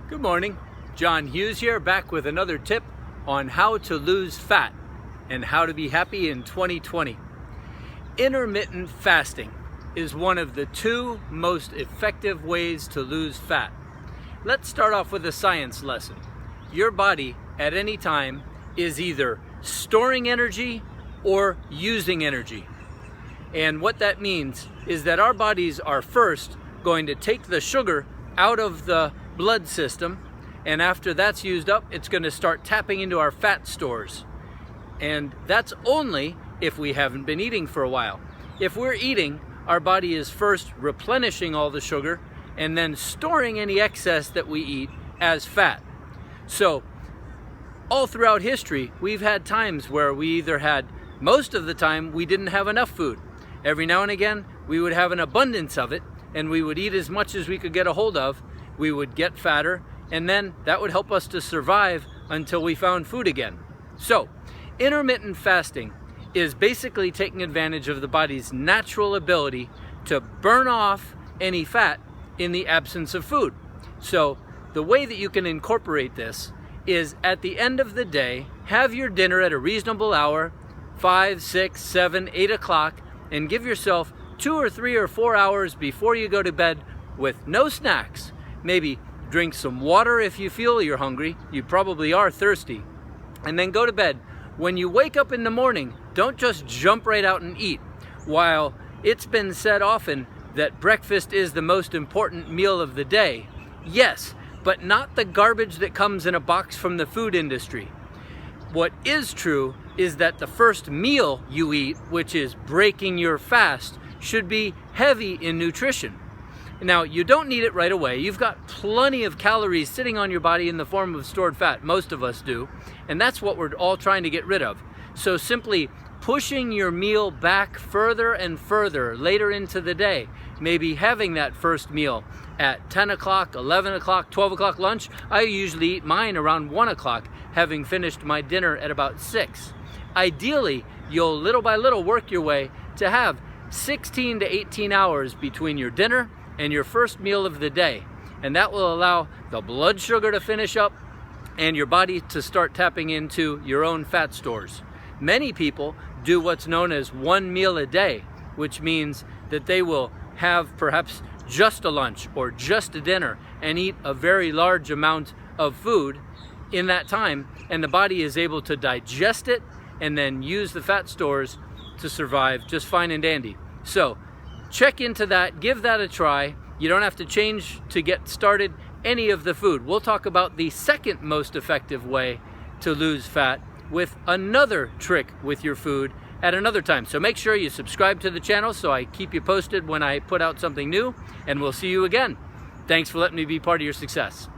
Good morning, John Hughes here, back with another tip on how to lose fat and how to be happy in 2020. Intermittent fasting is one of the two most effective ways to lose fat. Let's start off with a science lesson. Your body at any time is either storing energy or using energy. And what that means is that our bodies are first going to take the sugar out of the blood system, and after that's used up, it's going to start tapping into our fat stores. And that's only if we haven't been eating for a while. If we're eating, our body is first replenishing all the sugar and then storing any excess that we eat as fat. So all throughout history, we've had times where most of the time we didn't have enough food. Every now and again, we would have an abundance of it, and we would eat as much as we could get a hold of. We would get fatter, and then that would help us to survive until we found food again. So, intermittent fasting is basically taking advantage of the body's natural ability to burn off any fat in the absence of food. So, the way that you can incorporate this is at the end of the day, have your dinner at a reasonable hour, 5, 6, 7, 8 o'clock, and give yourself 2 or 3 or 4 hours before you go to bed with no snacks. Maybe drink some water if you feel you're hungry. You probably are thirsty. And then go to bed. When you wake up in the morning, don't just jump right out and eat. While it's been said often that breakfast is the most important meal of the day, yes, but not the garbage that comes in a box from the food industry. What is true is that the first meal you eat, which is breaking your fast, should be heavy in nutrition. Now, you don't need it right away. You've got plenty of calories sitting on your body in the form of stored fat. Most of us do. And that's what we're all trying to get rid of. So simply pushing your meal back further and further later into the day, maybe having that first meal at 10 o'clock, 11 o'clock, 12 o'clock lunch. I usually eat mine around 1 o'clock, having finished my dinner at about 6. Ideally, you'll little by little work your way to have 16 to 18 hours between your dinner and your first meal of the day. And that will allow the blood sugar to finish up and your body to start tapping into your own fat stores. Many people do what's known as one meal a day, which means that they will have perhaps just a lunch or just a dinner and eat a very large amount of food in that time, and the body is able to digest it and then use the fat stores to survive just fine and dandy. So check into that, give that a try. You don't have to change to get started any of the food. We'll talk about the second most effective way to lose fat with another trick with your food at another time. So make sure you subscribe to the channel so I keep you posted when I put out something new, and we'll see you again. Thanks for letting me be part of your success.